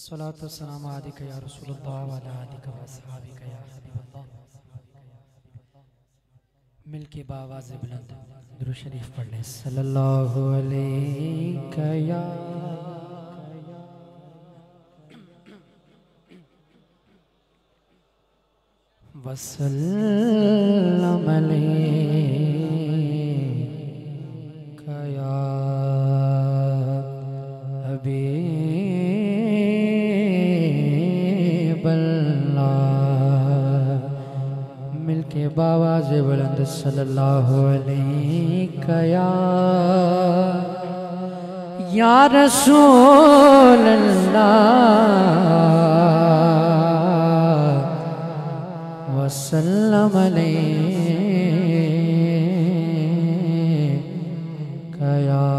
الصلاة والسلام عليك يا رسول الله وعلى آلك وأصحابك يا حبيب الله. مل کے باواز بلند درود شریف پڑھ لیں. صلی اللہ علیہ یا وسلم علیک یا حبیب اللہ. مل کے باواز بلند صلی اللہ علیہ یا رسول اللہ وسلم علیک یا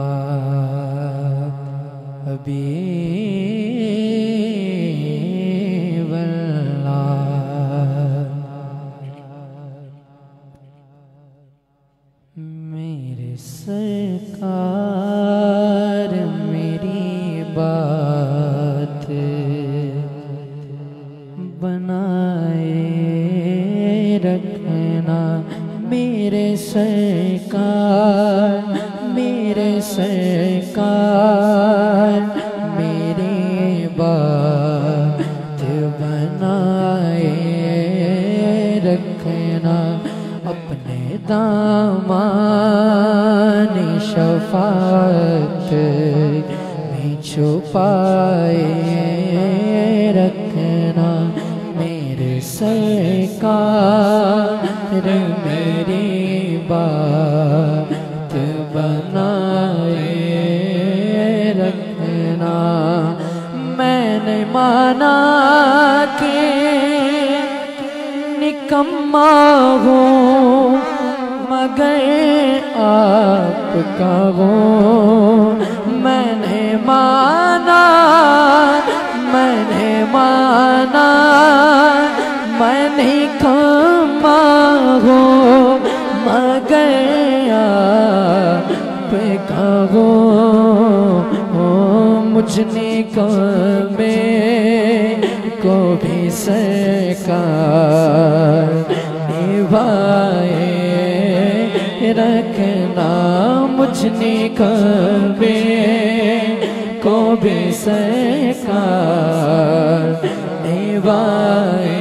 حبیب اللہ. میرے سرکار میری بات بنائے رکھنا. میرے سرکار میری بات بنائے رکھنا. اپنے دامان شفاعت میں چھپائے رکھنا. میرے سرکار میری بات بنائے رکھنا. میں نے مانا کہ نکما ہوں مگر آپ کا ہوں. میں نے مانا میں نکما ہوں مگر آپ کا ہوں. مجھ نکمے کو بھی سرکار نبھائے رکھنا. مجھ نکمے کو بھی سرکار نبھائے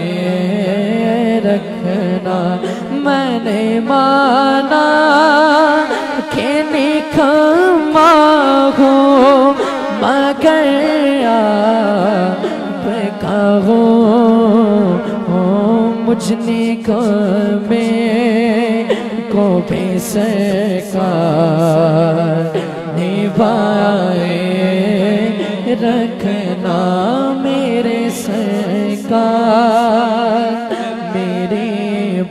رکھنا. میں نے مانا کہ نکما ہوں مگر آپ کا ہوں. مجھ نکمے کو بھی سرکار نبھائے رکھنا. میرے سرکار میری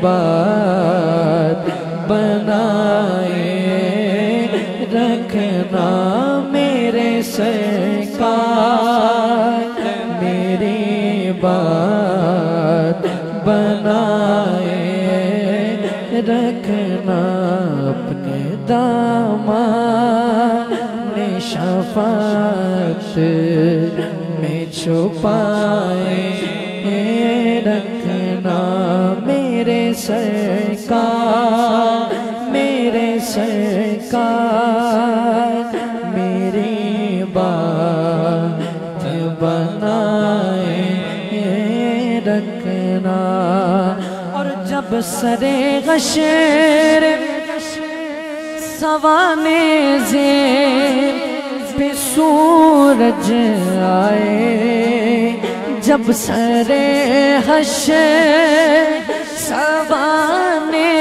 بات بنائے رکھنا. میرے سرکار میری بات بنائے رکھنا. اپنے دامان شفاعت میں چھپائے رکھنا. میرے سرکار میری بات بنائے رکھنا. اور جب سرے غشر سوانے زیر پہ سورج آئے. جب سرے حشر سوانے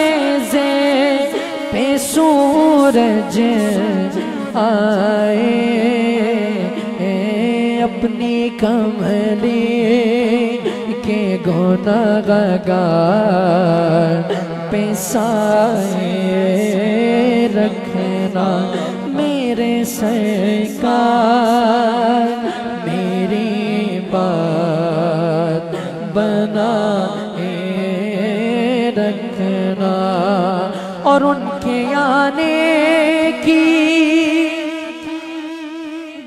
زیر پہ سورج آئے. اپنی کملی کے گنہگار پہ سایہ رکھنا. میرے سرکار میری بات بنائے رکھنا. اور ان کے آنے کی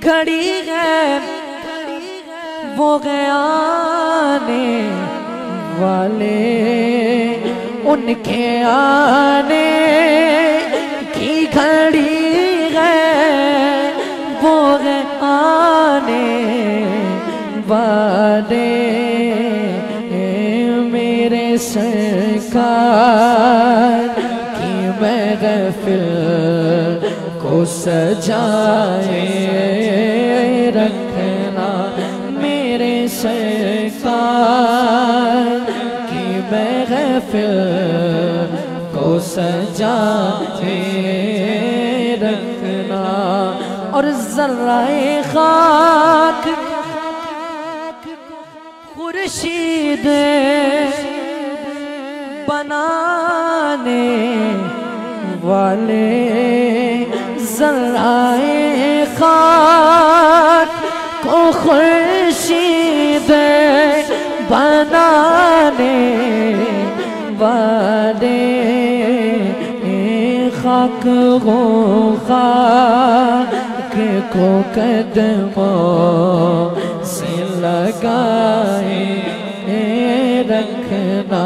گھڑی ہے وہ آنے والے ان کے آنے کی گھڑی ہے، وہ آنے والے میرے سرکار کی محفل کو سجائے رکھنا، میرے سرکار کی محفل کو سجائے رکھنا، اور ذرہ خاک خورشید بنانے والے، ذرہ خاک کو خورشید بنانے والے، خاک ہو خاک کو قدموں سے لگائے رکھنا،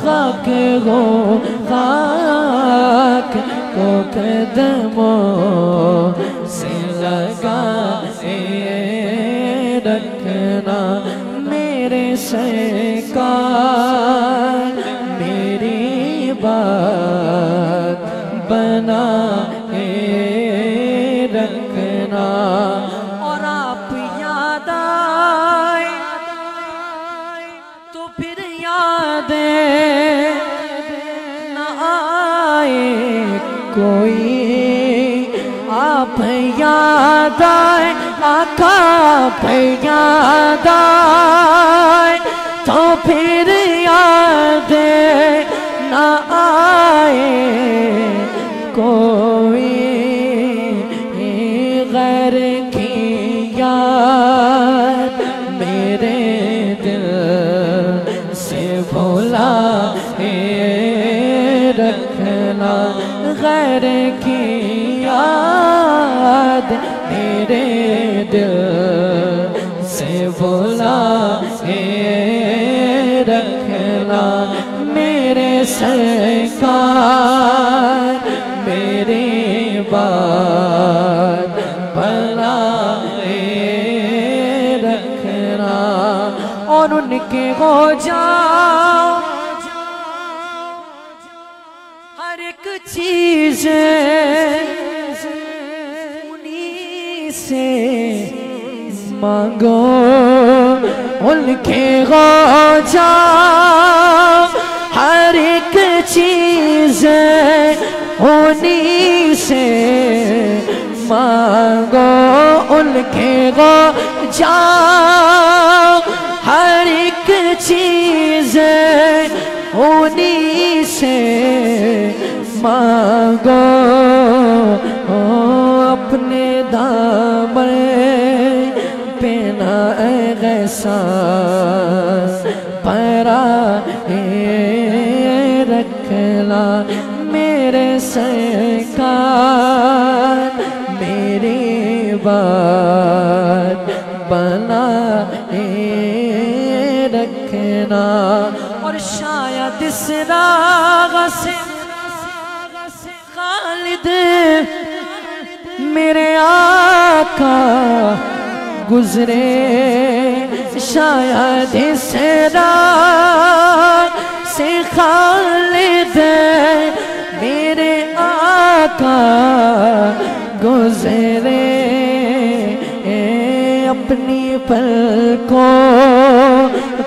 خاک ہو خاک کو قدموں سے لگائے رکھنا، میرے سرکار میری بات بنا رکھنا، اور آپ یاد آئے تو پھر یادیں نہ آئے کوئی، آپ یاد آئے آقا، آپ یاد آئے تو پھر یادیں نہ آئے کوئی، غیر کی یاد میرے دل سے بھولا رکھنا، غیر کی یاد میرے دل سے بھولا رکھنا، میرے سرکار میری بات بنا رکھنا، اور ان کے ہو جاؤ ہر ایک چیز انہی سے مانگو، ان کے ہو جاؤ ہر ایک چیز انہی سے مانگو، ان کے ہو جاؤ ہر ایک چیز انہی سے مانگو، اپنے دامن پہ نہ احساس پرا رکھنا، میرے سرکار میری بات بنا رکھنا، اور شاید اس راہ سے خالد میرے آقا گزرے، شاید اس راہ سے خالد میرے آقا گزرے، اپنی پلکوں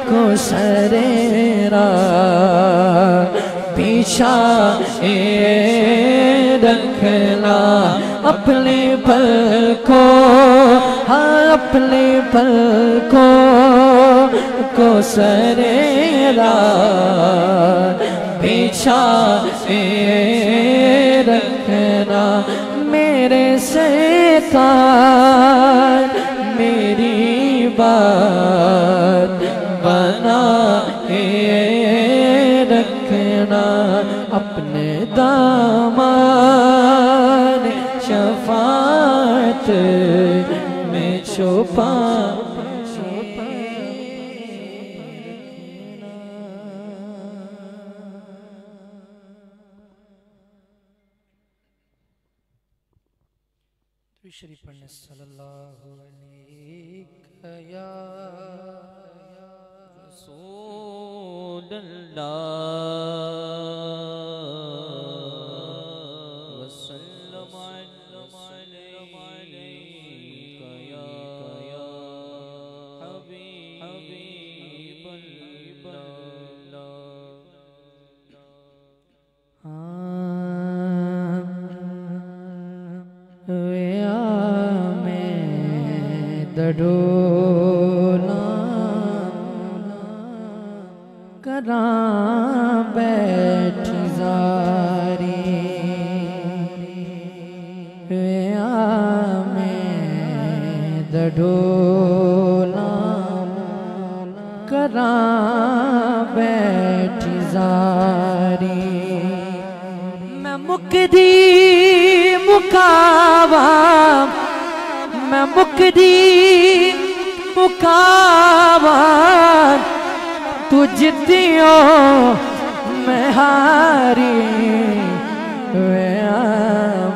کو سرے راہ پیچھا رکھنا، اپنے پلکوں اپنے پلکوں کو سرے راہ پیچھا رکھنا، میرے سرکار میری بات بنا رکھنا، اپنے دامان شفاعت میں چھپا شریف پڑھنے صلی اللہ علیہ یا رسول اللہ وسلم علیک یا حبیب اللہ دڈونا کراں بیٹھی زاری میں دڈونا کراں بیٹھی زاری میں مکدی مکاوا میں مکدی مکاوا تجھ دیو میں ہاری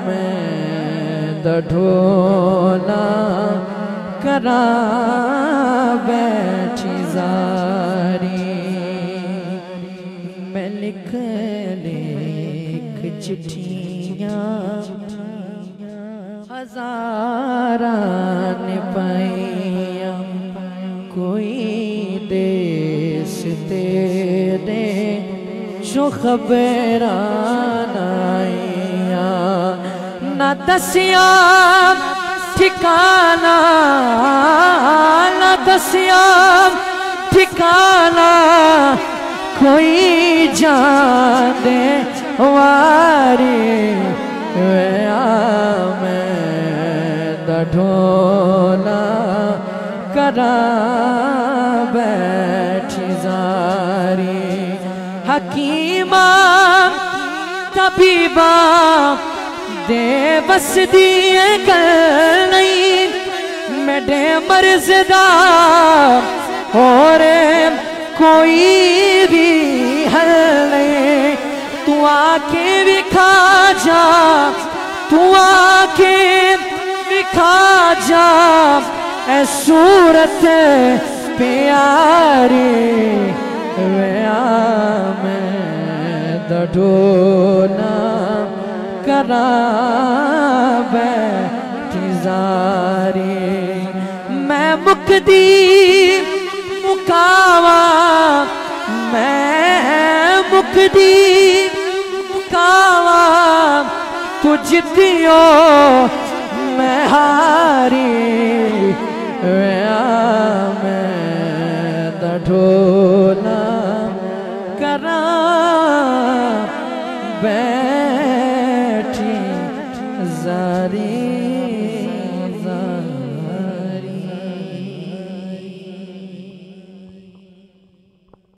میں دڈھونا کراں بیٹھی زاری میں لکھ چٹھیاں ہزاراں پائیاں کوئی دیس تیرے جو خبران آئیاں نہ دسیاں ٹھکانا نہ دسیاں ٹھکانا کوئی جانے واری میں دڈھونا کراں بیٹھی زاری حکیمہ طبیبہ دے بس دیے کر نہیں میڈے مرض دا اور کوئی بھی حل نہیں تو آکے وکھا جا تو آکے وکھا جا اے صورت پیاری میں دڈھونا کراں بیٹھی زاری میں مکدی مکاوا میں مکدی مکاوا تجھ دیو میں ہاری میں دڈھونا کراں بیٹھی زاری